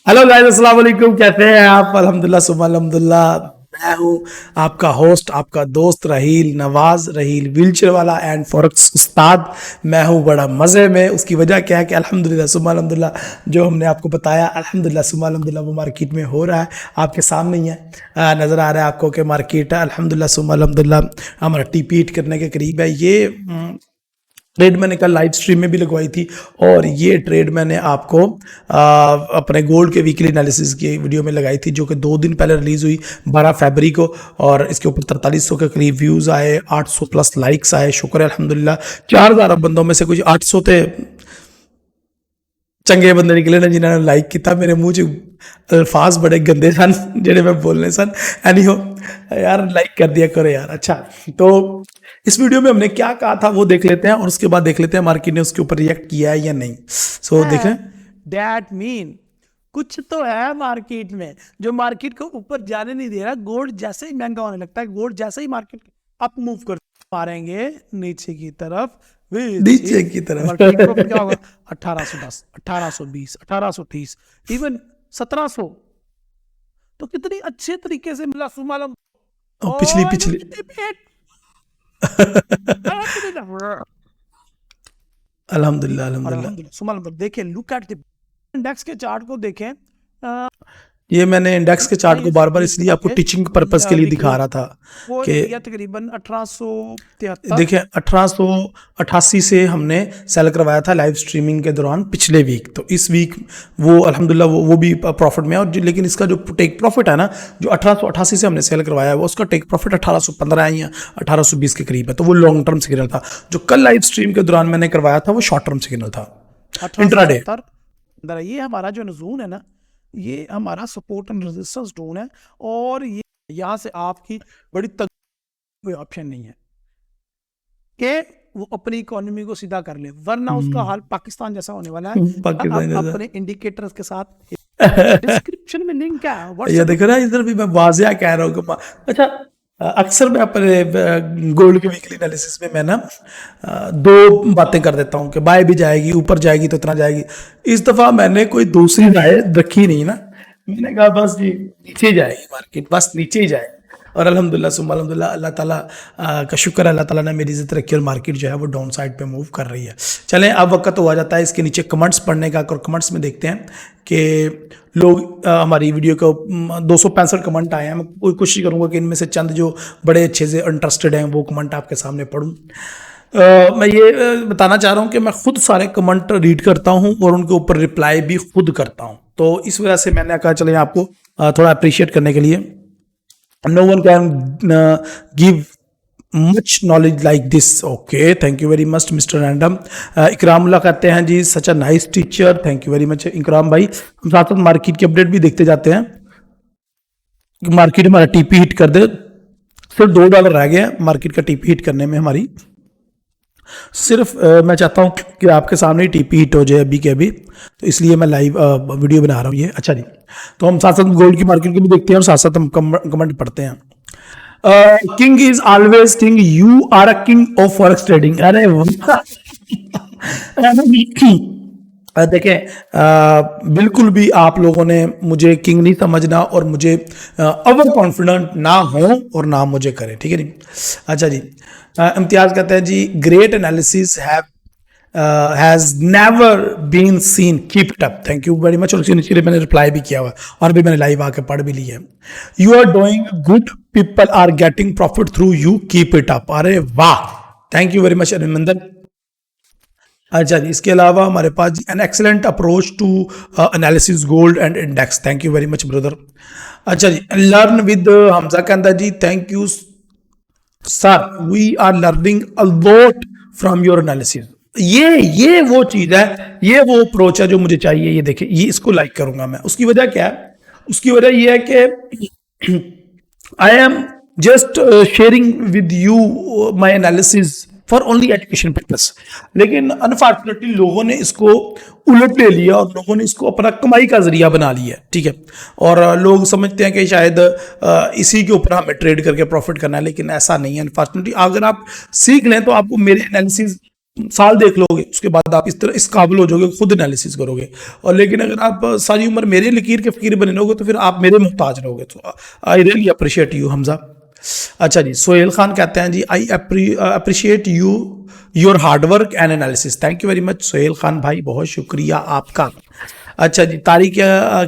Hello guys, अस्सलाम वालेकुम। कैसे हैं आप? अल्हम्दुलिल्लाह सुबह अल्हम्दुलिल्लाह। मैं हूं आपका होस्ट, आपका दोस्त रहील नवाज, रहील व्हीलचेयर वाला एंड फॉरेक्स उस्ताद। मैं हूं बड़ा मज़े में। उसकी वजह क्या है कि अल्हम्दुलिल्लाह सुबह अल्हम्दुलिल्लाह जो हमने आपको बताया अल्हम्दुलिल्लाह सुबह अल्हम्दुलिल्लाह वो मार्केट में हो रहा है। आपके सामने ही है, नज़र आ रहा है आपको कि मार्केट है अल्हम्दुलिल्लाह सुबह अल्हम्दुलिल्लाह हमारा टीपी हिट करने के करीब है। ये ट्रेड मैंने कल लाइव स्ट्रीम में भी लगवाई थी और ये ट्रेड मैंने आपको अपने गोल्ड के वीकली एनालिसिस की वीडियो में लगाई थी, जो कि 2 दिन पहले रिलीज़ हुई 12 फरवरी को। और इसके ऊपर 4300 के करीब व्यूज़ आए, 800 प्लस लाइक्स आए। शुक्र है अल्हम्दुलिल्लाह। 4000 बंदों में से कुछ 800 थे चंगे बंदे निकले ने जिन्होंने लाइक किया। मेरे मुंह च अल्फाज बड़े गंदे सन जेडे मैं बोलने सन। एनी हो यार, लाइक कर दिया करो यार। अच्छा, तो इस वीडियो में हमने क्या कहा था वो देख लेते हैं और उसके बाद देख लेते हैं मार्केट ने उसके ऊपर रिएक्ट किया है या नहीं। सो देखें। दैट मीन कुछ तो है मार्केट में जो मार्केट को ऊपर जाने नहीं दे रहा। गोल्ड जैसे ही महंगा होने लगता है, गोल्ड जैसे ही मार्केट अप मूव कर मारेंगे नीचे की तरफ, नीचे की तरफ मार्केट को क्या होगा? 1810, 1820, 1830, इवन 1700। तो कितनी अच्छे तरीके से मिला सुमालम। और पिछली पिछली अल्हम्दुलिल्लाह अल्हम्दुलिल्लाह। सुमालम देखें, लुक एट द इंडेक्स के चार्ट को देखें। ये मैंने इंडेक्स के चार्ट को बार बार इसलिए आपको टीचिंग पर्पस के लिए दिखा रहा था वो कि तकरीबन 1873। देखिए 1888 से हमने सेल करवाया था लाइव स्ट्रीमिंग के दौरान पिछले वीक। तो इस वीक वो अल्हम्दुलिल्लाह वो भी प्रॉफिट में है। और लेकिन इसका जो टेक प्रॉफिट है ना, जो 1888 से हमने सेल करवाया है वो उसका टेक प्रॉफिट 1815 है या 1820 के करीब है। तो वो लॉन्ग टर्म सिग्नल था। जो कल लाइव स्ट्रीम के दौरान मैंने करवाया था वो शॉर्ट टर्म सिग्नल था, इंट्राडे। ये हमारा जो जोन है ना, ये हमारा सपोर्ट एंड रेजिस्टेंस जोन है। और ये यहाँ से आपकी बड़ी कोई ऑप्शन नहीं है कि वो अपनी इकोनॉमी को सीधा कर ले, वरना उसका हाल पाकिस्तान जैसा होने वाला है। अपने इंडिकेटर्स के साथ डिस्क्रिप्शन में लिंक है। ये देखो ना, इधर भी मैं वाजिया कह रहा हूँ कि अच्छा, अक्सर मैं अपने गोल्ड के वीकली एनालिसिस में मैं ना दो बातें कर देता हूँ कि बाय भी जाएगी, ऊपर जाएगी तो इतना जाएगी। इस दफ़ा मैंने कोई दूसरी राय रखी नहीं ना। मैंने कहा बस जी नीचे जाएगी मार्केट, बस नीचे ही जाएगी। और अल्हम्दुलिल्लाह सुम्मा अल्हम्दुलिल्लाह, अल्लाह ताला का शुक्र है, अल्लाह ताला ने मेरी इज्जत रखी और मार्केट जो है वो डाउन साइड पे मूव कर रही है। चलें, अब वक्त तो आ जाता है इसके नीचे कमेंट्स पढ़ने का। और कमेंट्स में देखते हैं कि लोग हमारी वीडियो को 265 कमेंट आए हैं। मैं कोशिश करूँगा कि इनमें से चंद जो बड़े अच्छे से इंटरेस्टेड हैं वो कमेंट आपके सामने पढ़ूँ। मैं ये बताना चाह रहा हूँ कि मैं खुद सारे कमेंट रीड करता हूँ और उनके ऊपर रिप्लाई भी खुद करता हूँ। तो इस वजह से मैंने कहा चले आपको थोड़ा अप्रिशिएट करने के लिए। No one can give much knowledge like this. Okay, thank you very much Mr. Random। Ikramullah कहते हैं जी such a nice teacher, thank you very much Ikram भाई। हम साथ साथ मार्केट की अपडेट भी देखते जाते हैं। मार्केट हमारा टीपी हिट कर दे, सिर्फ $2 रह गया मार्केट का टीपी हिट करने में हमारी। सिर्फ मैं चाहता हूँ कि आपके सामने ही टीपी हिट हो जाए अभी के अभी, तो इसलिए मैं लाइव वीडियो बना रहा हूँ ये। अच्छा जी, तो हम साथ साथ गोल्ड की मार्केट को भी देखते हैं और साथ साथ हम कमेंट पढ़ते हैं। King is always king, you are a king of forex trading. अरे देखें, बिल्कुल भी आप लोगों ने मुझे किंग नहीं समझना और मुझे ओवर कॉन्फिडेंट ना हो और ना मुझे करें, ठीक है नहीं। अच्छा जी, इम्तियाज कहते हैं जी great analysis has never been seen, keep it up, thank you very much. और नीचे मैंने रिप्लाई भी किया हुआ और भी मैंने लाइव आके पढ़ भी लिया है। You are doing good, people are getting profit through you, keep it up. अरे वाह, थैंक यू वेरी मच अभिनंदन। अच्छा जी, इसके अलावा हमारे पास an excellent approach to analysis gold and index, thank you very much brother. अच्छा जी, लर्न विद हमजा कहता जी thank you sir, we are learning a lot from your analysis. ये वो चीज है, ये वो अप्रोच है जो मुझे चाहिए। ये देखिए, ये इसको लाइक करूंगा मैं। उसकी वजह क्या है? उसकी वजह ये है कि I am just sharing with you my analysis for only education purpose. लेकिन अनफॉर्चुनेटली लोगों ने इसको उलट ले लिया और लोगों ने इसको अपना कमाई का जरिया बना लिया, ठीक है। और लोग समझते हैं कि शायद इसी के ऊपर हमें ट्रेड करके प्रॉफिट करना है, लेकिन ऐसा नहीं है। अनफॉर्चुनेटली अगर आप सीख लें तो आपको मेरे एनालिसिस साल देख लोगे, उसके बाद आप इस तरह इस काबिल हो जाओगे, खुद एनालिसिस करोगे। और लेकिन अगर आप सारी उम्र मेरे लकीर के फकीर बने रहोगे तो फिर आप मेरे मोहताज रहोगे। तो I really appreciate you Hamza. अच्छा जी, सोहेल खान कहते हैं जी, I appreciate you your hard work and analysis. Thank you very much Sohail Khan भाई, बहुत शुक्रिया आपका। अच्छा जी, तारिक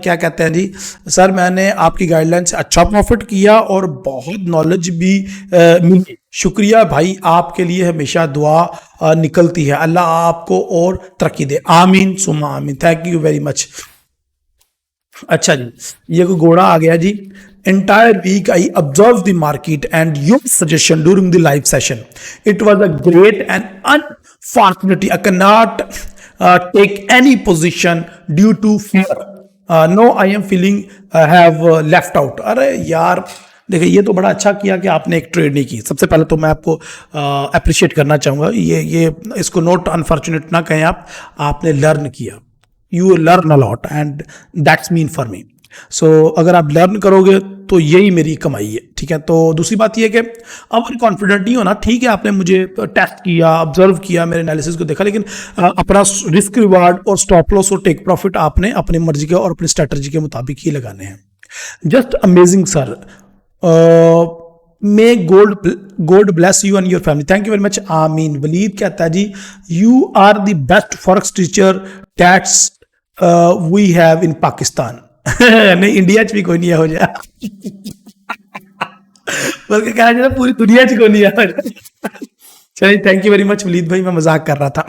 क्या कहते हैं जी, सर मैंने आपकी गाइडलाइन से अच्छा प्रॉफिट किया और बहुत नॉलेज भी मिली। शुक्रिया भाई, आपके लिए हमेशा दुआ निकलती है। अल्लाह आपको और तरक्की दे, आमीन सुमा आमीन। Thank you very much. अच्छा जी, ये कोई घोड़ा आ गया जी। Entire week I observed the market and your suggestion during the live session. It was a great and unfortunately I cannot take any position due to fear. No, I am feeling have left out. अरे यार देखिए, ये तो बड़ा अच्छा किया कि आपने एक ट्रेड नहीं की। सबसे पहले तो मैं आपको अप्रिशिएट करना चाहूँगा। ये इसको नोट अनफॉर्चुनेट ना कहें आप, आपने लर्न किया। You learn a lot and that's mean for me. So अगर आप लर्न करोगे तो यही मेरी कमाई है, ठीक है। तो दूसरी बात यह है कि अब कॉन्फिडेंट नहीं होना, ठीक है आपने मुझे टेस्ट किया, ऑब्जर्व किया, मेरे एनालिसिस को देखा, लेकिन अपना रिस्क रिवार्ड और स्टॉप लॉस और टेक प्रॉफिट आपने अपनी मर्जी के और अपनी स्ट्रेटजी के मुताबिक ही लगाने हैं। Just amazing sir, may God bless you and your family. Thank you very much, आमीन। वलीद कहता है जी, you are the best forex teacher that's we have in Pakistan. नहीं, इंडिया च भी कोई नहीं हो जाए, बल्कि कहा जाए पूरी दुनिया च कोई नहीं हो जाए। चलिए, thank you very much Walid भाई, मैं मजाक कर रहा था।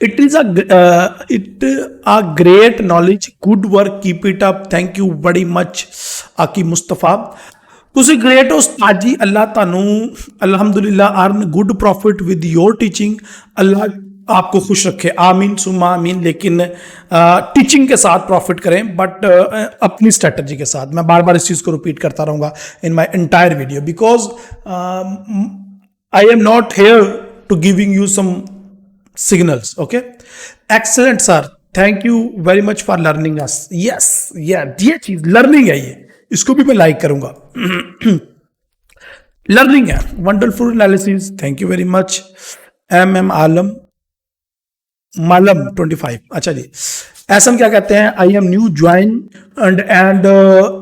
It is a great knowledge, good work, keep it up. Thank you very much Aaki Mustafa. ਤੁਸੀਂ ग्रेट हो उस्ताद जी, अल्लाह तानू अल्हम्दुलिल्लाह earn good profit with your teaching. अल्लाह आपको खुश रखे, आमीन सुमा आमीन। लेकिन टीचिंग के साथ प्रॉफिट करें, बट अपनी स्ट्रेटजी के साथ। मैं बार बार इस चीज़ को रिपीट करता रहूँगा in my entire video, because I am not here to giving you some signals. Okay, excellent sir, thank you very much for learning us. Yes, ये चीज़ लर्निंग है, ये इसको भी मैं लाइक करूँगा। लर्निंग है, wonderful analysis, thank you very much. M Alam Malam 25। अच्छा जी, एसएम क्या कहते हैं, I am new join and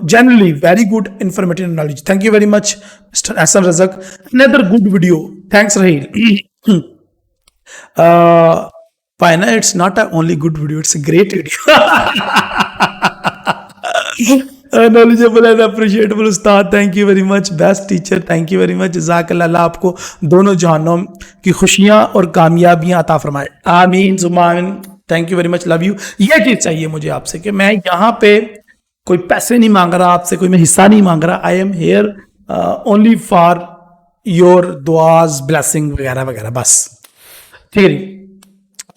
generally very good informative knowledge. Thank you very much mister SM Razak, another good video, thanks Raheel. फाइना, it's not a only good video, it's a great video. Knowledgeable and appreciatable उस्ताद, thank you very much. Best teacher, thank you very much. जज़ाकल्लाह, अल्लाह आपको दोनों जहानों की खुशियां और कामयाबियां अता फरमाए, आमीन सुम्मा आमीन। Thank you very much, love you. ये चीज़ चाहिए मुझे आपसे कि मैं यहाँ पे कोई पैसे नहीं मांग रहा आपसे, कोई मैं हिस्सा नहीं मांग रहा। I am here only for your दुआज, ब्लेसिंग वगैरह वगैरह, बस। ठीक है जी।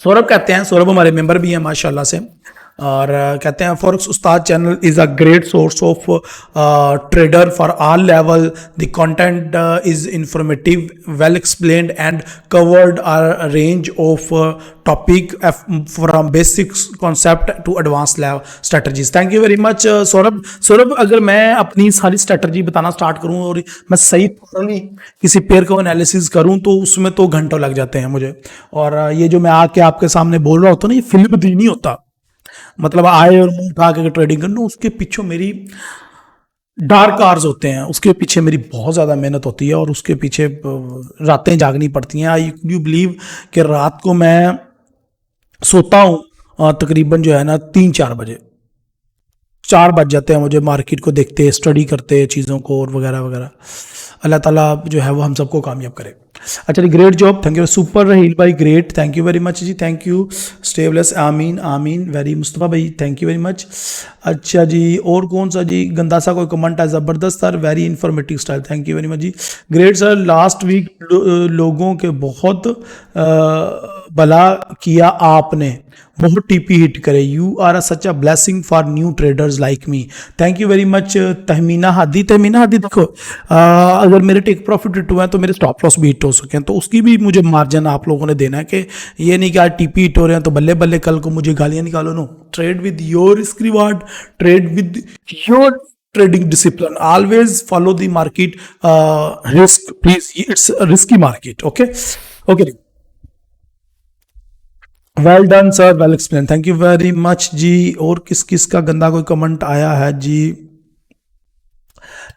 सौरभ कहते हैं, सौरभ हमारे मेंबर भी हैं माशाल्लाह से, और कहते हैं forex Ustad channel is a great source of trader for all level. The content is informative, well explained and covered a range of topic from basic concept to advance level strategies. Thank you very much Saurabh. Saurabh, अगर मैं अपनी सारी strategy बताना start करूं और मैं सही किसी पेयर को एनालिसिस करूं तो उसमें तो घंटों लग जाते हैं मुझे। और ये जो मैं आके आपके सामने बोल रहा होता ना, ये फिल्म दी नहीं होता, मतलब आए और मुंह उठा के ट्रेडिंग करना, उसके पीछे मेरी डार्क आवर्स होते हैं, उसके पीछे मेरी बहुत ज़्यादा मेहनत होती है और उसके पीछे रातें जागनी पड़ती हैं। आई यू बिलीव कि रात को मैं सोता हूँ तकरीबन जो है ना 3-4 बजे, 4 बज जाते हैं मुझे मार्केट को देखते, स्टडी करते चीज़ों को और वगैरह वगैरह। अल्लाह ताला जो है वो हम सबको कामयाब करे। अच्छा जी, great job, thank you. Super Raheel भाई, great, thank you very much जी, थैंक यू। स्टेबलेस, आमीन आमीन। वेरी मुस्तफ़ा भाई, थैंक यू वेरी मच। अच्छा जी, और कौन सा जी, गंदा सा कोई कमेंट है, ज़बरदस्त sir, very informative style, thank you very much जी। ग्रेट सर, लास्ट वीक लोगों के बहुत भला किया आपने, बहुत टीपी हिट करे। You are such a blessing for new traders like me. Thank you very much Tahmina Hadi. Tahmina Hadi, देखो अगर मेरे टेक प्रॉफिट हिट हुए हैं तो मेरे स्टॉप लॉस भी हिट हो सके, तो उसकी भी मुझे मार्जिन आप लोगों ने देना है कि ये नहीं कि आज टीपी हिट हो रहे हैं तो बल्ले बल्ले कल को मुझे गालियां निकालो। No, trade with your risk reward, trade with your trading discipline, always follow the market risk, please, it's a risky market. Okay. Well done sir, well explain, thank you very much जी। और किस किस का गंदा कोई comment आया है जी?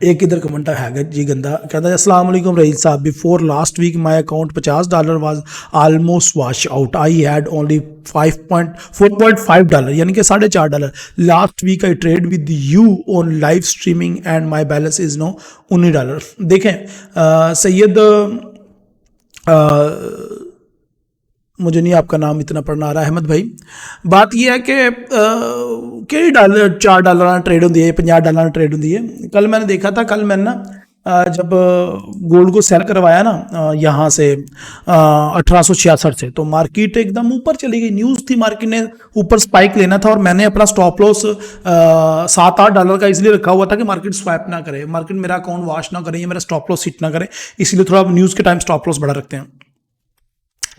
एक इधर कमेंट है जी गंदा, कहता है अस्सलाम वालेकुम रईस साहब, before last week my account $50 was almost wash out, I had only $4.5 यानी कि $4.5। Last week I trade with you on live streaming and my balance is no $19। देखें सैयद, मुझे नहीं आपका नाम इतना पढ़ना आ रहा है, अहमद भाई। बात यह है कि कि डॉलर $4 ट्रेड होती है, $50 ट्रेड होती है। कल मैंने देखा था, कल मैंने ना जब गोल्ड को सेल करवाया ना यहाँ से 1866 से, तो मार्केट एकदम ऊपर चली गई। न्यूज़ थी, मार्केट ने ऊपर स्पाइक लेना था और मैंने अपना स्टॉप लॉस $7-8 का इसलिए रखा हुआ था कि मार्केट स्वैप ना करे, मार्केट मेरा अकाउंट वॉश ना करे, या मेरा स्टॉप लॉस हिट ना करे, इसलिए थोड़ा न्यूज़ के टाइम स्टॉप लॉस बढ़ा रखते हैं।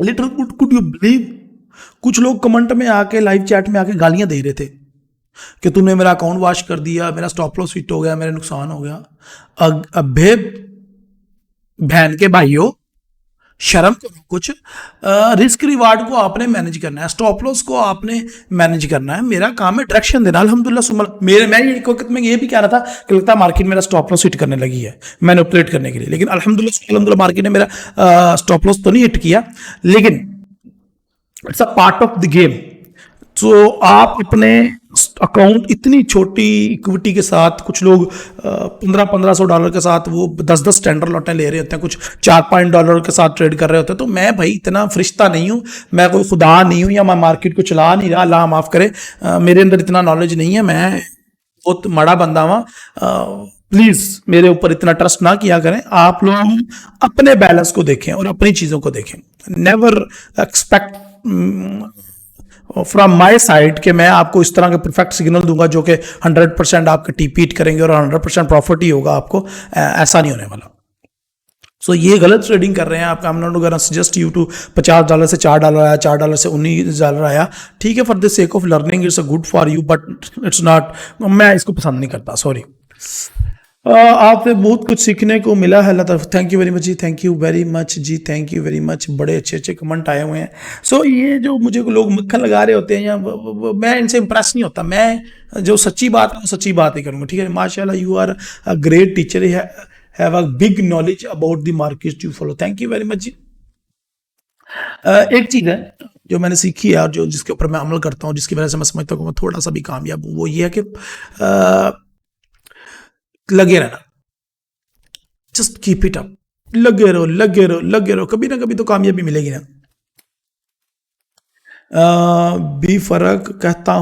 लिटिल कुड यू बिलीव, कुछ लोग कमेंट में आके, लाइव चैट में आके गालियां दे रहे थे कि तूने मेरा अकाउंट वॉश कर दिया, मेरा स्टॉप लॉस हिट हो गया, मेरा नुकसान हो गया। अबे बहन के भाइयों, शर्म करो कुछ। रिस्क रिवार्ड को आपने मैनेज करना है, स्टॉप लॉस को आपने मैनेज करना है। मेरा काम है डायरेक्शन देना। अल्हम्दुलिल्लाह सुमल मेरे, मैं एक वक्त में ये भी कह रहा था कि लगता है मार्केट मेरा स्टॉप लॉस हिट करने लगी है, मैंने ऑपरेट करने के लिए, लेकिन अल्हम्दुलिल्लाह मार्केट ने मेरा स्टॉप लॉस तो नहीं हिट किया, लेकिन it's a part of the game. तो आप अपने अकाउंट इतनी छोटी इक्विटी के साथ, कुछ लोग $1500 के साथ वो 10-10 स्टैंडर्ड लॉटें ले रहे होते हैं, कुछ $4-5 के साथ ट्रेड कर रहे होते हैं। तो मैं भाई इतना फरिश्ता नहीं हूँ, मैं कोई खुदा नहीं हूँ, या मैं मार्केट को चला नहीं रहा, अल्लाह माफ़ करे, मेरे अंदर इतना नॉलेज नहीं है, मैं बहुत माड़ा बंदा हुआ। प्लीज़ मेरे ऊपर इतना ट्रस्ट ना किया करें। आप लोग अपने बैलेंस को देखें और अपनी चीज़ों को देखें। Never expect from my side कि मैं आपको इस तरह के परफेक्ट सिग्नल दूंगा जो कि 100% आपके टीपी हिट करेंगे और 100% प्रॉफिट ही होगा आपको, ऐसा नहीं होने वाला। सो ये गलत ट्रेडिंग कर रहे हैं आप। I am not gonna suggest you to $50 से $4 आया, $4 से $19 आया, ठीक है, for the sake of learning it's a good for you, but it's not, मैं इसको पसंद नहीं करता, सॉरी। आपसे बहुत कुछ सीखने को मिला है, अल्लाह, थैंक यू वेरी मच जी, थैंक यू वेरी मच जी, थैंक यू वेरी मच। बड़े अच्छे अच्छे कमेंट आए हुए हैं। सो ये जो मुझे लोग मक्खन लगा रहे होते हैं, या मैं इनसे इंप्रेस नहीं होता। मैं जो सच्ची बात है वो सच्ची बात ही करूँगा, ठीक है। माशाल्लाह you are a great teacher, have a big knowledge about the market you follow, thank you very much जी। एक चीज़ है जो मैंने सीखी है और जो जिसके ऊपर मैं अमल करता हूँ, जिसकी वजह से मैं समझता हूँ कि मैं थोड़ा सा भी कामयाब हूँ, वो ये है कि लगे रहना, जस्ट कीप इट अप, लगे रहो लगे रहो लगे रहो, कभी ना कभी तो कामयाबी मिलेगी ना। बेफर्क कहता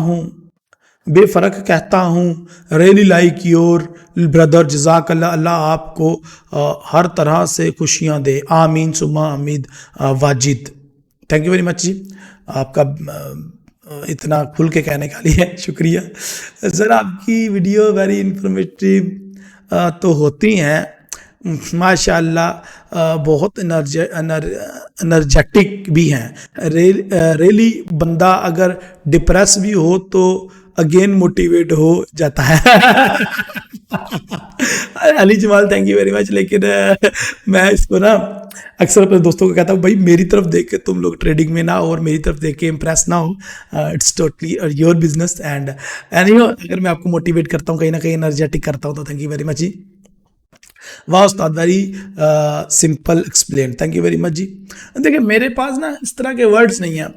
हूँ रियली लाइक योर ब्रदर, जज़ाकल्लाह, अल्लाह आपको हर तरह से खुशियाँ दे, आमीन सुमा आमीद। Wajid, thank you very much जी, आपका इतना खुल के कहने का लिए शुक्रिया सर। आपकी वीडियो वेरी इंफॉर्मेटिव तो होती हैं माशाल्लाह, बहुत एनर्जेटिक भी हैं। रियली बंदा अगर डिप्रेस भी हो तो अगेन मोटिवेट हो जाता है। Ali Jamal, thank you very much. लेकिन मैं इसको ना अक्सर अपने दोस्तों को कहता हूँ, भाई मेरी तरफ देख के तुम लोग ट्रेडिंग में ना हो और मेरी तरफ देख के इम्प्रेस ना हो, it's totally your business. And अगर मैं आपको मोटिवेट करता हूँ, कहीं ना कहीं एनर्जेटिक करता हूँ, तो थैंक यू वेरी मच जी। वाह उस्ताद, very simple explain, thank you very much जी। देखिए मेरे पास ना इस तरह के वर्ड्स नहीं हैं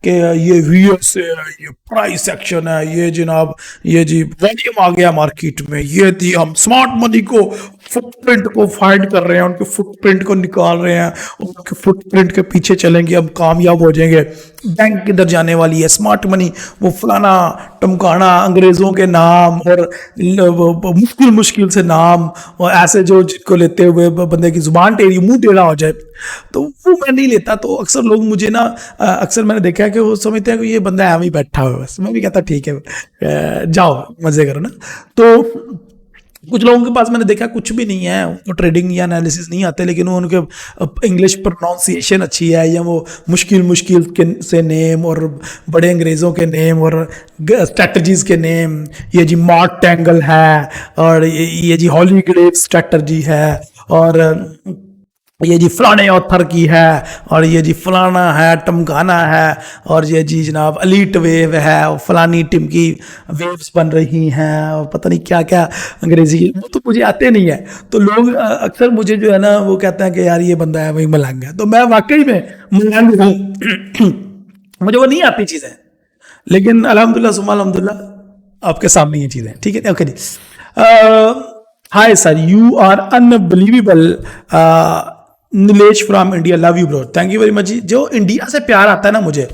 कि ये वीएस है, ये प्राइस एक्शन है, ये जनाब ये जी वॉल्यूम आ गया मार्केट में, ये थी हम स्मार्ट मनी को फुटप्रिंट को फाइंड कर रहे हैं, उनके फुटप्रिंट को निकाल रहे हैं, उनके फुटप्रिंट के पीछे चलेंगे, अब कामयाब हो जाएंगे। बैंक किधर जाने वाली है, स्मार्ट मनी, वो फलाना टमकाना, अंग्रेज़ों के नाम और मुश्किल मुश्किल से नाम, और ऐसे जो जिनको लेते हुए बंदे की ज़ुबान टेढ़ी, मुंह टेढ़ा हो जाए, तो वो मैं नहीं लेता। तो अक्सर लोग मुझे ना अक्सर मैंने देखा है कि वो समझते हैं कि ये बंदा है ही बैठा हुआ है बस। मैं भी कहता ठीक है, जाओ मज़े करो ना। तो कुछ लोगों के पास मैंने देखा कुछ भी नहीं है, उनको ट्रेडिंग या एनालिसिस नहीं आते, लेकिन वो उनके इंग्लिश प्रोनाउंसिएशन अच्छी है, या वो मुश्किल मुश्किल के से नेम और बड़े अंग्रेज़ों के नेम और स्ट्रेटजीज़ के नेम, ये जी मॉर्ट टैंगल है और ये जी हॉली ग्रेव स्ट्रेटजी है और ये जी फलाने ऑथर की है, और ये जी फलाना है, टमकाना है, और ये जी जनाब अलीट वेव है, और फलानी टीम की वेव्स बन रही हैं, और पता नहीं क्या क्या अंग्रेजी, वो तो मुझे आते नहीं है। तो लोग अक्सर मुझे जो है ना वो कहते हैं कि यार ये बंदा है वही मलंग है, तो मैं वाकई में मलंग हूँ। मुझे वो नहीं आती चीज़ें, लेकिन अल्हम्दुलिल्लाह सुम्मा अल्हम्दुलिल्लाह आपके सामने ये चीज़ें, ठीक है। ओके जी, hi sir, you are unbelievable, Nilesh from India, love you bro, thank you very much जी। जो इंडिया से प्यार आता है ना मुझे,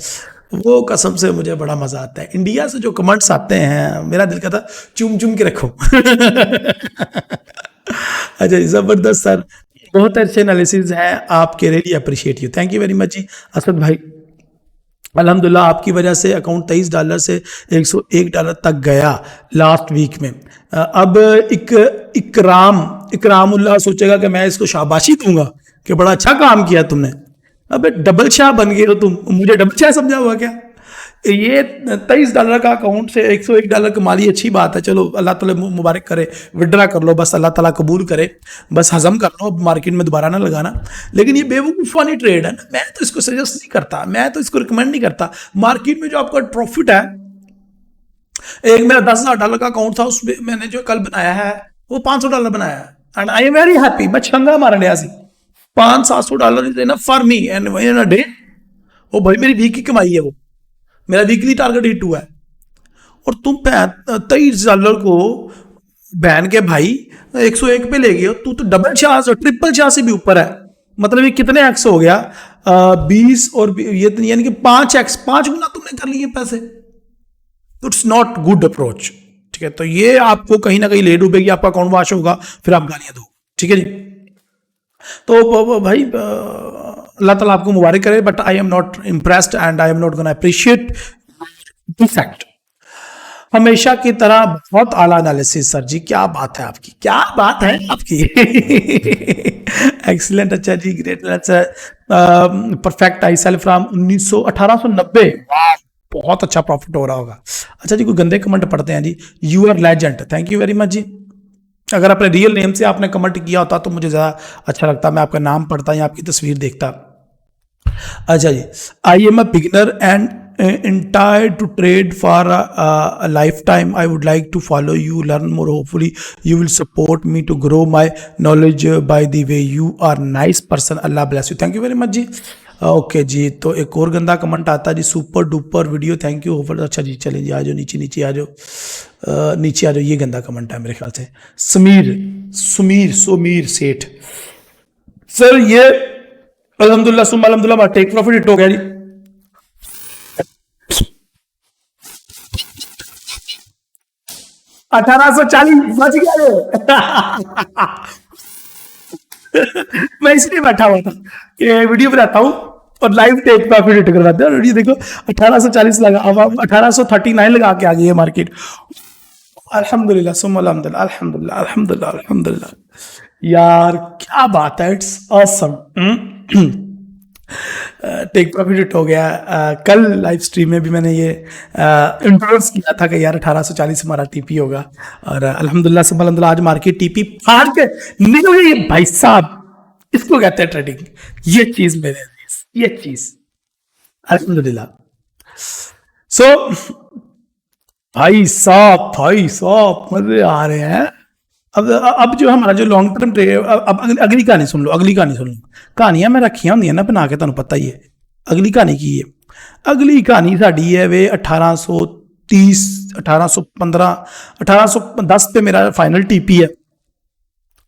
वो कसम से मुझे बड़ा मजा आता है। इंडिया से जो कमेंट्स आते हैं, मेरा दिल कहता चूम चूम के रखो। अच्छा जी, जबरदस्त सर, बहुत अच्छे एनालिसिस हैं आपके, really appreciate you, thank you very much जी। असद भाई, अल्हम्दुलिल्लाह आपकी वजह से अकाउंट $23 से $101 तक गया लास्ट वीक में। अब इकरामुल्लाह सोचेगा कि मैं इसको शाबाशी दूंगा कि बड़ा अच्छा काम किया तुमने। अबे डबल शाह बन गए हो तुम, मुझे डबल शाह समझा हुआ क्या? ये $23 का अकाउंट से $101 कमा ली, अच्छी बात है, चलो अल्लाह ताला मुबारक करे, विड्रा कर लो बस, अल्लाह ताला कबूल करे, बस हजम कर लो, मार्केट में दोबारा ना लगाना। लेकिन ये बेवकूफ़ानी ट्रेड है ना, मैं तो इसको सजेस्ट नहीं करता, मैं तो इसको रिकमेंड नहीं करता। मार्केट में जो आपका प्रॉफिट है, एक मेरा $10,000 का अकाउंट था, उसमें मैंने जो कल बनाया है वो $500 बनाया है, and I am very happy. मैं छंगा मार लिया सी, $500-700 is enough for me and in a day. वो भाई मेरी वीक की कमाई है, वो मेरा वीकली टारगेट हिट हुआ है। और तुम $23 को बैन के भाई 101 पे ले गए हो, तू तो डबल चार्ज और ट्रिपल चार्ज से भी ऊपर है। मतलब ये कितने एक्स हो गया, 20 और ये यानी कि 5x, 5 गुना तुमने कर लिए पैसे। तो इट्स नॉट गुड अप्रोच, ठीक है। तो ये आपको कहीं ना कहीं ले डूबेगी, आपका अकाउंट वॉश होगा, फिर आप गालियां दो, ठीक है जी। तो भाई अल्लाह ताला आपको मुबारक करे, but I am not impressed and I am not gonna appreciate this fact. हमेशा की तरह बहुत आला एनालिसिस सर जी, क्या बात है आपकी, क्या बात है आपकी। एक्सीलेंट, अच्छा जी, great, perfect. I sell from 1890, बहुत अच्छा प्रॉफिट हो रहा होगा। अच्छा जी, कोई गंदे कमेंट पढ़ते हैं जी। You are legend, thank you very much जी। अगर अपने रियल नेम से आपने कमेंट किया होता तो मुझे ज़्यादा अच्छा लगता, मैं आपका नाम पढ़ता या आपकी तस्वीर देखता। अच्छा जी, I am a beginner and entered to trade for a life time, I would like to follow you, learn more, hopefully you will support me to grow my knowledge by the way you are nice person, अल्लाह bless you, thank you very much जी। Okay जी, तो एक और गंदा comment आता है जी, super duper video, thank you hopper. अच्छा जी, चलें जी, आ जाओ नीचे, नीचे आ जाओ, नीचे आ जाओ। ये गंदा कमेंट है मेरे ख्याल से, सुमीर सेठ सर, ये अल्हम्दुलिल्लाह सुम्मा अल्हम्दुलिल्लाह टेक प्रॉफिट हिट हो गया जी। $1840 बच गया ये। मैं इसलिए बैठा हुआ था कि वीडियो बनाता हूँ और लाइव टेक प्रॉफिट हिट करवाते हैं। और ये देखो 1840 लगा, अब 1839 लगा के आ गई है मार्केट। अल्हम्दुलिल्लाह सुम्मा अल्हम्दुलिल्लाह, अल्हम्दुलिल्लाह, अल्हम्दुलिल्लाह, अल्हम्दुलिल्लाह। यार क्या बात है, it's awesome. Take profit hit हो गया। कल लाइव स्ट्रीम में भी मैंने ये इंट्रोड्यूस किया था कि यार 1840 हमारा टीपी होगा, और अल्हम्दुलिल्लाह सुम्मा अल्हम्दुलिल्लाह आज मार्केट टीपी फाड़ के निकल गई भाई साहब। इसको कहते हैं ट्रेडिंग, ये चीज मेरे, ये चीज अल्हम्दुलिल्लाह। सो भाई साहब मजे आ रहे हैं। अब जो हमारा जो लॉन्ग टर्म ट्रेड, अब अगली कहानी सुन लो, अगली कहानी सुन लो। कहानियां मैं रखियां होंगी ना बना के, तुहानू पता ही है। अगली कहानी की है, अगली कहानी साड़ी है वे 1830, 1815, 1810 पे मेरा फाइनल टीपी है,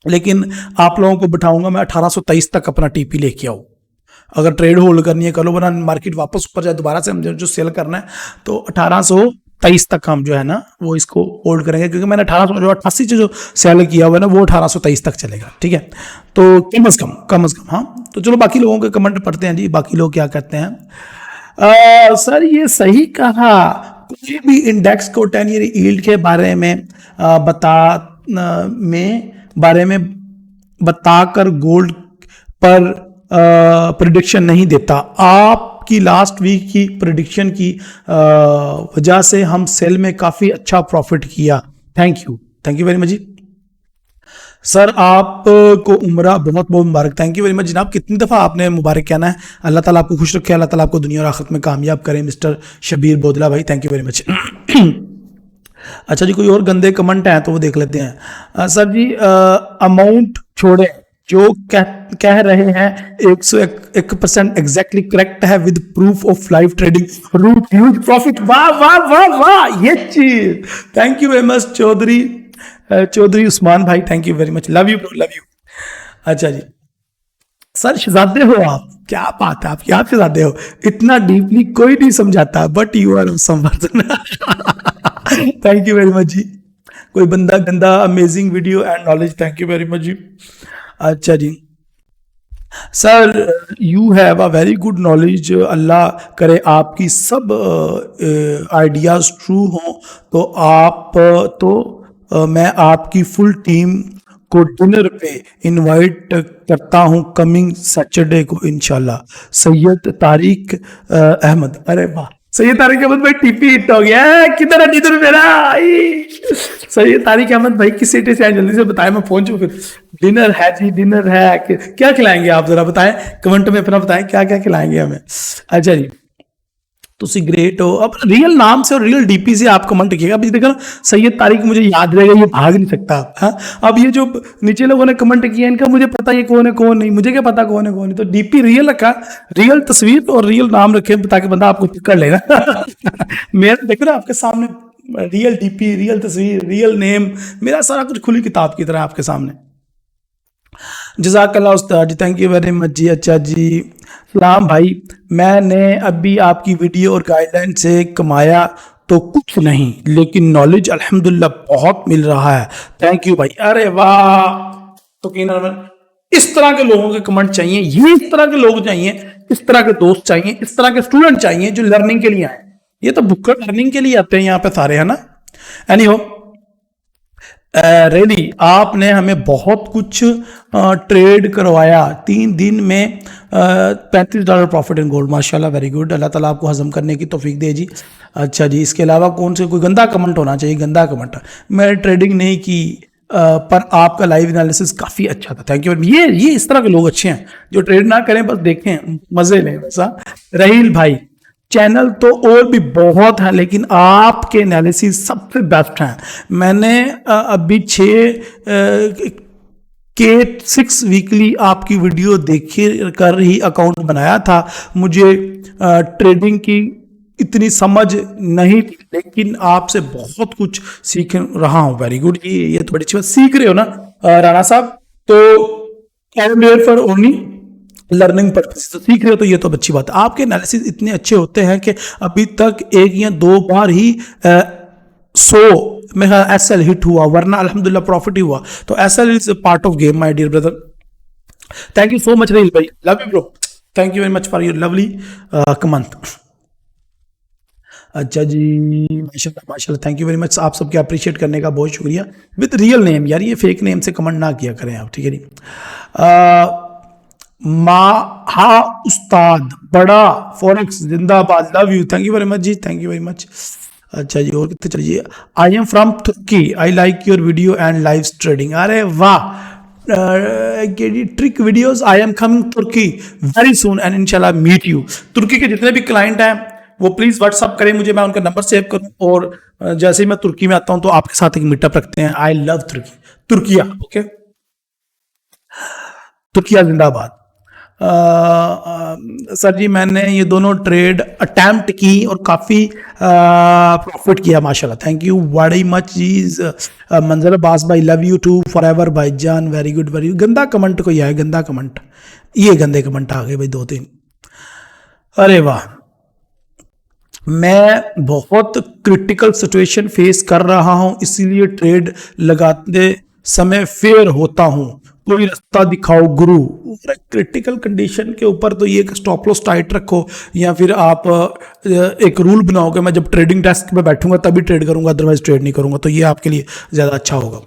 लेकिन आप लोगों को बिठाऊंगा मैं 1823 तक अपना टीपी लेके आओ। अगर ट्रेड होल्ड करनी है कर लो, वरना मार्केट वापस ऊपर जाए दोबारा से हम जो सेल करना है तो 1823 तक हम जो है ना वो इसको होल्ड करेंगे, क्योंकि मैंने 1888 से जो सेल किया हुआ है ना वो 1823 तक चलेगा, ठीक है। तो कम अज कम हाँ। तो चलो बाकी लोगों के कमेंट पढ़ते हैं जी, बाकी लोग क्या कहते हैं। सर ये सही कहा, कोई भी इंडेक्स को 10 ईयर यील्ड के बारे में बताकर गोल्ड पर प्रेडिक्शन नहीं देता। आपकी लास्ट वीक की प्रेडिक्शन की वजह से हम सेल में काफ़ी अच्छा प्रॉफिट किया, थैंक यू वेरी मच जी। सर आपको उम्रा बहुत बहुत मुबारक। थैंक यू वेरी मच जनाब। कितनी दफ़ा आपने मुबारक कहना है? अल्लाह ताला आपको खुश रखे, अल्लाह ताला आपको दुनिया और आखिरत में कामयाब करे मिस्टर शबीर बोदला भाई। Thank you very much. अच्छा जी, कोई और गंदे कमेंट हैं तो वो देख लेते हैं। सर जी अमाउंट छोड़े, जो कह रहे हैं 101% एग्जैक्टली करेक्ट है with proof of live trading root huge profit. वाह वाह वाह वाह, ये चीज। Thank you very much Chaudhary Usman भाई, thank you very much, love you bro, love you. अच्छा जी, सर शहजादे हो आप, क्या बात है, आप शहजादे हो, इतना डीपली कोई नहीं समझाता, but you are some person. Thank you very much जी। कोई बंदा गंदा amazing video and knowledge, thank you very much जी। अच्छा जी, sir you have a very good knowledge, अल्लाह करे आपकी सब आइडियाज़ ट्रू हों, तो मैं आपकी फुल टीम को डिनर पे इनवाइट करता हूं कमिंग सैटरडे को इंशाल्लाह। सैयद तारिक अहमद, अरे वाह, सैयद तारिक अहमद भाई टीपी हिट हो गया है, किधर है डिनर मेरा? सैयद तारिक अहमद भाई किस सिटी से आए, जल्दी से बताएं, मैं पहुंचू फिर। डिनर है जी, डिनर है, क्या खिलाएंगे आप जरा बताएं, कमेंट में अपना बताएं क्या क्या खिलाएंगे हमें। अच्छा जी, तुसी ग्रेट हो। अब रियल नाम से और रियल डीपी से आप कमेंट कीजिएगा। अभी देखो ना, सैयद तारिक मुझे याद रहेगा, ये भाग नहीं सकता। हाँ, अब ये जो नीचे लोगों ने कमेंट किया इनका मुझे पता है कौन है कौन नहीं, मुझे क्या पता कौन है कौन नहीं। तो डीपी रियल रखा, रियल तस्वीर और रियल नाम रखे ताकि बंदा आपको पिक कर लेना। मेरा देखो ना आपके सामने रियल डीपी, रियल तस्वीर, रियल नेम, मेरा सारा कुछ खुली किताब की तरह आपके सामने। जज़ाकल्लाह उस्ताद जी, थैंक यू वेरी मच जी। अच्छा जी, सलाम भाई, मैंने अभी आपकी वीडियो और गाइडलाइन से कमाया तो कुछ नहीं, लेकिन नॉलेज अल्हम्दुलिल्लाह बहुत मिल रहा है। थैंक यू भाई। अरे वाह, तो इस तरह के लोगों के कमेंट चाहिए, ये इस तरह के लोग चाहिए, इस तरह के दोस्त चाहिए, इस तरह के स्टूडेंट चाहिए जो लर्निंग के लिए आए। ये तो भुक्कड़ लर्निंग के लिए आते हैं यहाँ पे सारे, है ना। एनीहो, रियली आपने हमें बहुत कुछ ट्रेड करवाया 3 दिन में, $35 प्रॉफिट इन गोल्ड, माशाल्लाह, वेरी गुड। अल्लाह ताला आपको हजम करने की तौफीक दे जी। अच्छा जी, इसके अलावा कौन से कोई गंदा कमेंट होना चाहिए? गंदा कमेंट, मैंने ट्रेडिंग नहीं की पर आपका लाइव एनालिसिस काफ़ी अच्छा था, थैंक यू। ये इस तरह के लोग अच्छे हैं जो ट्रेड ना करें, बस देखें, मज़े लें बस। रहील भाई, चैनल तो और भी बहुत हैं लेकिन आपके एनालिसिस सबसे बेस्ट हैं। मैंने अभी 6 वीकली आपकी वीडियो देखी कर ही अकाउंट बनाया था। मुझे ट्रेडिंग की इतनी समझ नहीं थी, लेकिन आपसे बहुत कुछ सीख रहा हूँ। वेरी गुड, ये तो बड़ी अच्छी बात, सीख रहे हो ना राणा साहब, तो I am there for only learning purpose, तो सीख रहे हो तो ये तो अच्छी बात है। आपके एनालिसिस इतने अच्छे होते हैं कि अभी तक 1 या 2 बार ही 100 मेरा एसएल हिट हुआ, वरना अल्हम्दुलिल्लाह प्रॉफिट ही हुआ। तो SL is part of game my dear brother. Thank you so much Raheel भाई, love you bro, thank you very much for your lovely comment. अच्छा जी, माशाल्लाह माशाल्लाह, थैंक यू वेरी मच। आप सबके अप्रिशिएट करने का बहुत शुक्रिया। विद रियल नेम यार, ये फेक नेम से कमेंट ना किया करें आप, ठीक है जी। माहा उस्ताद बड़ा फॉरेक्स जिंदाबाद, love you, thank you very much जी, थैंक यू वेरी मच। अच्छा जी, और कितने चलिए। I am from Turkey, I like your video and live trading. अरे वाह, trick videos. I am coming Turkey very soon and इंशाल्लाह मीट यू। तुर्की के जितने भी क्लाइंट हैं वो प्लीज व्हाट्सअप करें मुझे, मैं उनका नंबर सेव करूं, और जैसे ही मैं तुर्की में आता हूं तो आपके साथ एक मीटअप रखते हैं। आई लव तुर्की, तुर्किया, ओके, तुर्किया जिंदाबाद। सर जी, मैंने ये दोनों ट्रेड अटैम्प्ट की और काफ़ी प्रॉफिट किया माशाल्लाह, थैंक यू वेरी मच जी। मंजर अब्बास भाई, love you too forever भाई जान, वेरी गुड वेरी गुड। गंदा कमेंट कोई है, गंदा कमेंट, ये गंदे कमेंट आ गए भाई 2-3। अरे वाह, मैं बहुत क्रिटिकल सिचुएशन फेस कर रहा हूं, इसीलिए ट्रेड लगाते समय फेयर होता हूं, कोई रास्ता दिखाओ गुरु। क्रिटिकल कंडीशन के ऊपर तो ये स्टॉप लॉस टाइट रखो, या फिर आप एक रूल बनाओ कि मैं जब ट्रेडिंग डेस्क पे बैठूंगा तभी ट्रेड करूंगा, अदरवाइज ट्रेड नहीं करूंगा, तो ये आपके लिए ज़्यादा अच्छा होगा।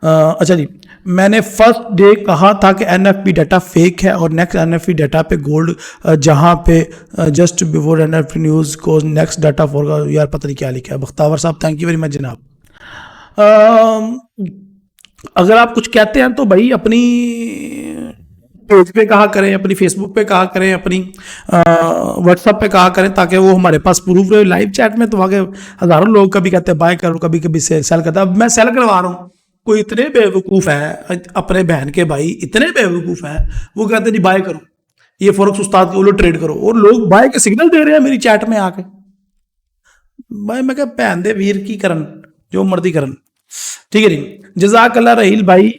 अच्छा जी, मैंने फर्स्ट डे कहा था कि एनएफपी डाटा फेक है और नेक्स्ट एनएफपी डाटा पे गोल्ड, जहां पे जस्ट बिफोर एनएफपी न्यूज़ को नेक्स्ट डाटा फॉर, यार पता नहीं क्या लिखा है। बख्तावर साहब, थैंक यू वेरी मच जनाब। अगर आप कुछ कहते हैं तो भाई अपनी पेज पे कहा करें, अपनी फेसबुक पे कहा करें, अपनी व्हाट्सएप पे कहा करें, ताकि वो हमारे पास प्रूफ रहे। लाइव चैट में तो आगे हजारों लोग कभी कहते हैं बाय करो, कभी कभी सेल करता है। अब मैं सेल करवा रहा हूँ, कोई इतने बेवकूफ़ है, अपने बहन के भाई इतने बेवकूफ़ है, वो कहते हैं जी बाय करो, ये फॉरेक्स उस्ताद के बोलो ट्रेड करो, और लोग बाय के सिग्नल दे रहे हैं मेरी चैट में आके। भाई मैं क्या भैन दे वीर की करन, जो मर्जी करन। ठीक है जी, जजाकल्ला रहील भाई।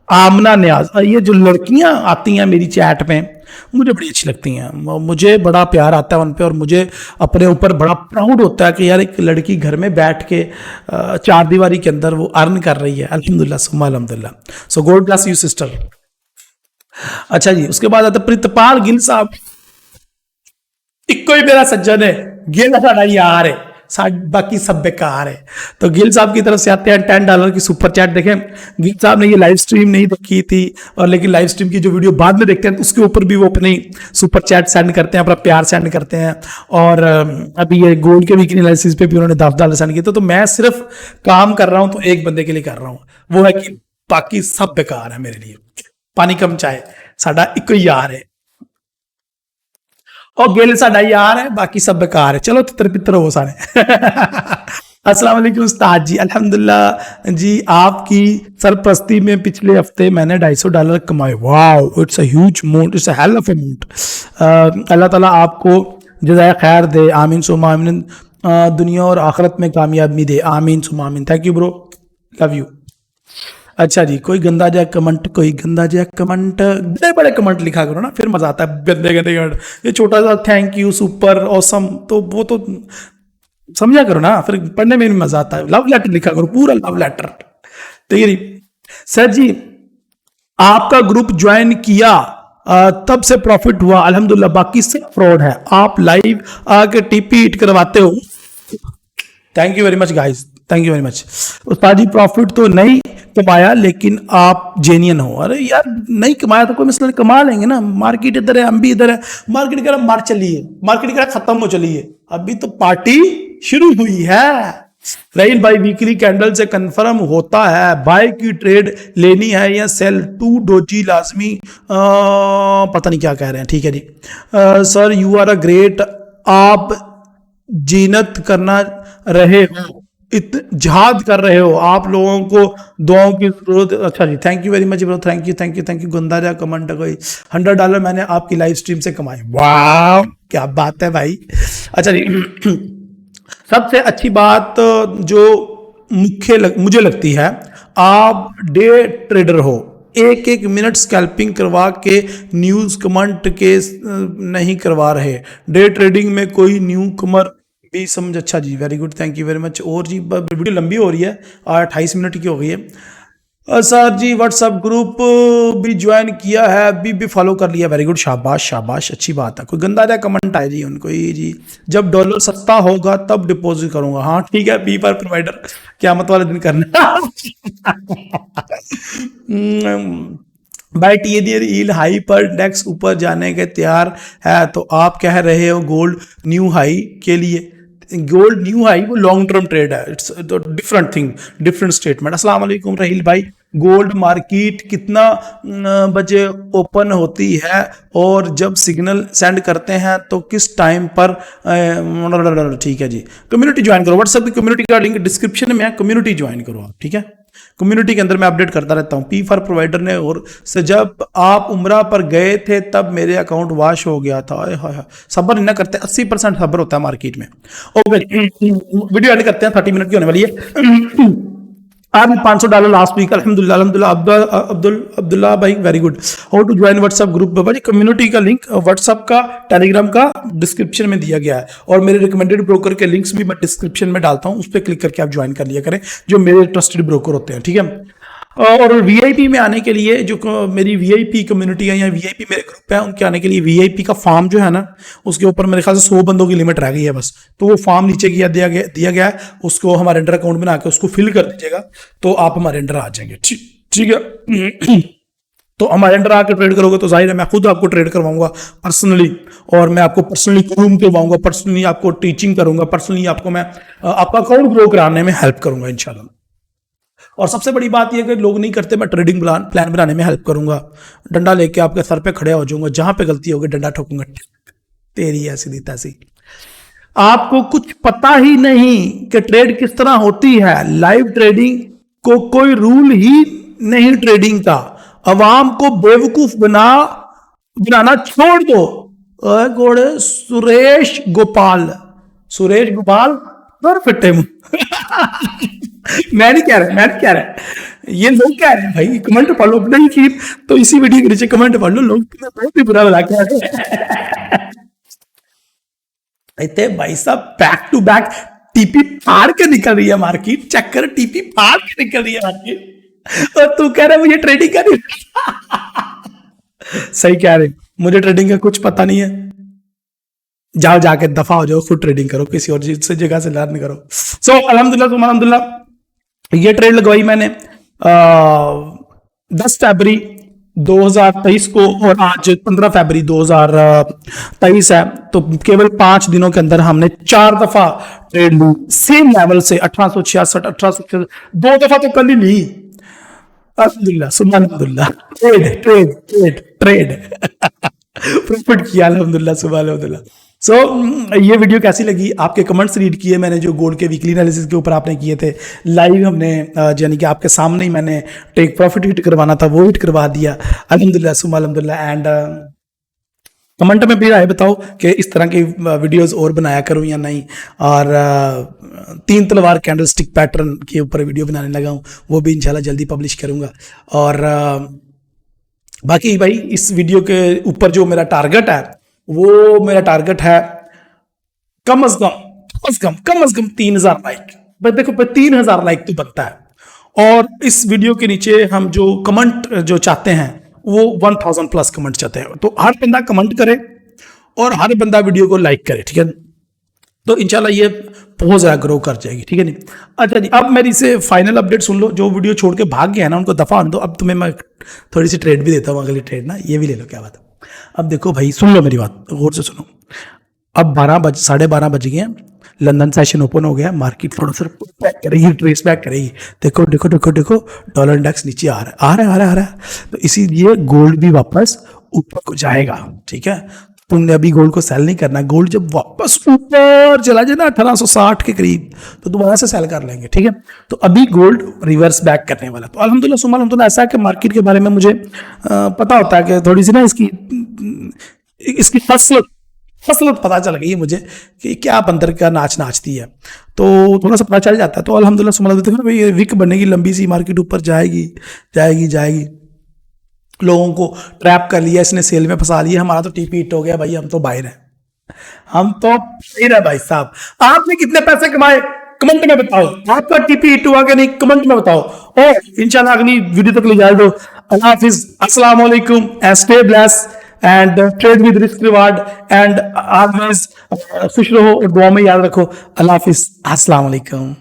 आमना न्याज, ये जो लड़कियां आती हैं मेरी चैट में, मुझे बड़ी अच्छी लगती हैं, मुझे बड़ा प्यार आता है उन पे, और मुझे अपने ऊपर बड़ा प्राउड होता है कि यार एक लड़की घर में बैठ के चार दीवारी के अंदर वो अर्न कर रही है। अल्हम्दुलिल्लाह सुम्मा अल्हम्दुलिल्लाह। सो गॉड ब्लेस यू सिस्टर। अच्छा जी, उसके बाद आता प्रितपाल गिल साहब, इको ही मेरा सज्जन है, गिल साडा यार है, बाकी सब बेकार है। तो गिल साहब की तरफ से आते हैं $10 की सुपर चैट। देखें, गिल साहब ने ये लाइव स्ट्रीम नहीं देखी थी, और लेकिन लाइव स्ट्रीम की जो वीडियो बाद में देखते हैं तो उसके ऊपर भी वो अपनी सुपर चैट सेंड करते हैं, अपना प्यार सेंड करते हैं। और अभी ये गोल्ड के वीकली एनालिसिस पे भी उन्होंने $10 सेंड किए। तो मैं सिर्फ काम कर रहा हूं तो एक बंदे के लिए कर रहा हूं, वो है कि बाकी सब बेकार है मेरे लिए। पानी कम चाहे, साडा इको ही यार है, और गिल साडा यार है, बाकी सब बेकार है। चलो तितर पितर हो सारे। अस्सलाम वालेकुम उस्ताद जी, अल्हम्दुलिल्लाह जी, आपकी सरपरस्ती में पिछले हफ्ते मैंने $250 कमाए। Wow, it's a huge amount, it's a hell of amount. अल्लाह ताला आपको जज़ाए खैर दे, आमीन सुम्मा आमीन। दुनिया और आखिरत में कामयाबी दे, आमीन सुम्मा आमीन। Thank you bro, love you. अच्छा जी, कोई गंदा जा कमेंट, कोई गंदा जा कमेंट, बड़े बड़े कमेंट लिखा करो ना, फिर मजा आता है। गंदे गंदे कमेंट, ये छोटा सा थैंक यू, सुपर ऑसम, तो वो तो समझा करो ना, फिर पढ़ने में भी मजा आता है। लव लेटर लिखा करो, पूरा लव लेटर। ठीक है सर जी, आपका ग्रुप ज्वाइन किया तब से प्रॉफिट हुआ अल्हम्दुलिल्लाह, बाकी सब फ्रॉड है। आप लाइव आके टीपी हिट करवाते हो। Thank you very much guys, thank you very much. Ustad ji, profit तो नहीं कमाया लेकिन आप जेन्युइन हो। अरे यार, नहीं कमाया तो कोई मसला नहीं, कमा लेंगे ना। मार्केट इधर है, हम भी इधर है। मार्केट कह रहा मार चलिए, मार्केट कह रहा खत्म हो चलिए, अभी तो पार्टी शुरू हुई है। रहील भाई, वीकली कैंडल से कंफर्म होता है बाय की ट्रेड लेनी है या सेल टू डोजी लाजमी, पता नहीं क्या कह रहे हैं। ठीक है जी sir, you are a great, आप जीनत करना रहे हो, जिहाद कर रहे हो, आप लोगों को दुआओं की जरूरत। अच्छा जी, thank you very much bro, thank you thank you thank you. गंदा जा कमेंट, कोई $100 मैंने आपकी लाइव स्ट्रीम से कमाए। वाह, क्या बात है भाई। अच्छा जी, सबसे अच्छी बात जो मुझे लगती है, आप डे ट्रेडर हो, एक एक मिनट स्कैल्पिंग करवा के न्यूज कमेंट के नहीं करवा रहे। डे ट्रेडिंग में कोई न्यू कमर भी समझ। अच्छा जी, very good, thank you very much. और जी, वीडियो लंबी हो रही है, 28 मिनट की हो गई है। सर जी, व्हाट्सएप ग्रुप भी ज्वाइन किया है, अभी भी फॉलो कर लिया। वेरी गुड, शाबाश शाबाश, अच्छी बात है। कोई गंदा जा कमेंट आए जी उनको, ये जी जब डॉलर सस्ता होगा तब डिपॉजिट करूंगा। हाँ ठीक है, बी पर प्रोवाइडर क़यामत वाले दिन करना। भाई टीएनएल हाई पर नेक्स्ट ऊपर जाने के तैयार है, तो आप कह रहे हो गोल्ड न्यू हाई के लिए। गोल्ड न्यू हाई वो लॉन्ग टर्म ट्रेड है, it's different thing, different statement. अस्सलाम वालेकुम रहील भाई, गोल्ड मार्केट कितना बजे ओपन होती है, और जब सिग्नल सेंड करते हैं तो किस टाइम पर? ठीक है जी, कम्युनिटी ज्वाइन करो, व्हाट्सएप की कम्युनिटी का लिंक डिस्क्रिप्शन में है, कम्युनिटी ज्वाइन करो आप। ठीक है, कम्युनिटी के अंदर मैं अपडेट करता रहता हूँ। पी फॉर प्रोवाइडर ने, और से जब आप उम्रा पर गए थे तब मेरे अकाउंट वॉश हो गया था। सब्र नहीं ना करते, 80% सब्र होता है मार्केट में। ओके, वीडियो एंड करते हैं, 30 मिनट की होने वाली है। आज $500 लास्ट वीक, अल्हम्दुलिल्लाह अल्हम्दुलिल्लाह। अब्दुल्ला भाई, very good. How to join WhatsApp group? बाबा जी, कम्युनिटी का लिंक व्हाट्सएप का, टेलीग्राम का डिस्क्रिप्शन में दिया गया है, और मेरे रिकमेंडेड ब्रोकर के लिंक्स भी मैं डिस्क्रिप्शन में डालता हूं, उस पर क्लिक करके आप ज्वाइन कर लिया करें, जो मेरे ट्रस्टेड ब्रोकर होते हैं। ठीक है, और वीआईपी में आने के लिए, जो मेरी वीआईपी कम्युनिटी है या वीआईपी मेरे ग्रुप है, उनके आने के लिए वीआईपी का फॉर्म जो है ना, उसके ऊपर मेरे ख्याल से 100 बंदों की लिमिट रह गई है बस। तो वो फॉर्म नीचे दिया गया है, उसको हमारे अंडर अकाउंट बना के उसको फिल कर दीजिएगा, तो आप हमारे अंडर आ जाएंगे। ठीक है, तो हमारे अंडर आकर ट्रेड करोगे तो जाहिर है मैं खुद आपको ट्रेड करवाऊंगा पर्सनली, और मैं आपको पर्सनली ग्रूम करवाऊंगा, पर्सनली आपको टीचिंग करूंगा, पर्सनली आपको मैं आपका अकाउंट ग्रो कराने में हेल्प करूंगा इंशाल्लाह। और सबसे बड़ी बात यह कि लोग नहीं करते, मैं ट्रेडिंग प्लान बनाने में हेल्प करूंगा, डंडा लेके आपके सर पे खड़े हो जाऊंगा, जहां पे गलती होगी डंडा ठोकूंगा, तेरी ऐसी दी तैसी। आपको कुछ पता ही नहीं कि ट्रेड किस तरह होती है, लाइव ट्रेडिंग को कोई रूल ही नहीं ट्रेडिंग का, अवाम को बेवकूफ बनाना छोड़ दो। घोड़े सुरेश गोपाल और फिट्टे मुंह मैं नहीं कह रहा, ये लोग कह रहे हैं भाई, कमेंट पढ़ लो नहीं की तो इसी वीडियो के नीचे कमेंट पढ़ लो, लोग बहुत ही बुरा लगा के इतने भाई साहब बैक टू बैक टीपी फाड़ के निकल रही है मार्केट, चक्कर टीपी फाड़ के निकल रही है मार्केट, और तू कह रहा है मुझे ट्रेडिंग का नहीं सही कह रहे, मुझे ट्रेडिंग का कुछ पता नहीं है, जाओ जाके दफा हो जाओ, खुद ट्रेडिंग करो, किसी और जगह से लर्न करो। सो अल्हम्दुलिल्लाह ये ट्रेड लगवाई मैंने 10 फरवरी 2023 को, और आज 15 फरवरी 2023 है, तो केवल 5 दिनों के अंदर हमने 4 दफा ट्रेड ली सेम लेवल से, 1866 1866, 2 दफा तो कल ही ली। अल्हम्दुलिल्लाह सुभान अल्हम्दुलिल्लाह, ट्रेड प्रॉफिट किया अल्हम्दुलिल्लाह सुभान अल्हम्दुलिल्लाह। सो ये वीडियो कैसी लगी, आपके कमेंट्स रीड किए मैंने, जो गोल्ड के वीकली एनालिसिस के ऊपर आपने किए थे, लाइव हमने यानी कि आपके सामने ही मैंने टेक प्रॉफिट हिट करवाना था, वो हिट करवा दिया अल्हम्दुलिल्लाह सुभान अल्हम्दुलिल्लाह। एंड कमेंट में भी राय बताओ कि इस तरह की वीडियोस और बनाया करूं या नहीं, और 3 तलवार कैंडलस्टिक पैटर्न के ऊपर वीडियो बनाने लगा हूं, वो भी इंशाल्लाह जल्दी पब्लिश करूंगा। और बाकी भाई इस वीडियो के ऊपर जो मेरा टारगेट है, वो मेरा टारगेट है कम अज कम 3000 लाइक। बस देखो 3000 लाइक तो बनता है, और इस वीडियो के नीचे हम जो कमेंट जो चाहते हैं वो 1000 प्लस कमेंट चाहते हैं, तो हर बंदा कमेंट करे और हर बंदा वीडियो को लाइक करे, ठीक है, तो इंशाल्लाह ये बहुत ज़्यादा ग्रो कर जाएगी, ठीक है नहीं। अच्छा जी, अब मेरी से फाइनल अपडेट सुन लो, जो वीडियो छोड़ के भाग गया है ना उनको दफा आने दो। अब तुम्हें मैं थोड़ी सी ट्रेड भी देता हूँ, अगली ट्रेड ना, ये भी ले लो, क्या बात है। अब देखो भाई, सुन लो मेरी बात, गौर से सुनो। अब 12 बज गए हैं, लंदन सेशन ओपन हो गया, मार्केट थोड़ा सा बैक करेगी, ट्रेस बैक करेगी। देखो देखो देखो देखो, डॉलर इंडेक्स नीचे आ रहा है, तो इसीलिए गोल्ड भी वापस ऊपर को जाएगा, ठीक है। तुमने अभी गोल्ड को सेल नहीं करना, गोल्ड जब वापस ऊपर चला जाए ना 1860 के करीब, तो दोबारा से सेल कर लेंगे, ठीक है। तो अभी गोल्ड रिवर्स बैक करने वाला, तो अल्हम्दुलिल्लाह सुमा अल्हम्दुलिल्लाह। ऐसा है कि मार्केट के बारे में मुझे पता होता है कि थोड़ी सी ना इसकी फसलत पता चल गई है मुझे कि क्या बंदर का नाच नाचती है, तो थोड़ा सा पता चल जाता है। तो अल्हम्दुलिल्लाह सुमा अल्हम्दुलिल्लाह, भाई ये विक बनेगी, लंबी सी मार्केट ऊपर जाएगी, लोगों को ट्रैप कर लिया इसने, सेल में फंसा लिया, हमारा तो टीपी हिट हो गया भाई, हम तो बाहर है भाई साहब। आपने कितने पैसे कमाए कमेंट में बताओ, आपका टीपी हिट हुआ कि नहीं कमेंट में बताओ, और इंशाल्लाह अगली वीडियो तक ले जा दो। अल्लाह हाफिज, अस्सलाम वालेकुम, stay bless and trade with risk reward, and always खुश रहो और दुआ में याद रखो। अल्लाह हाफिज, अस्सलाम वालेकुम।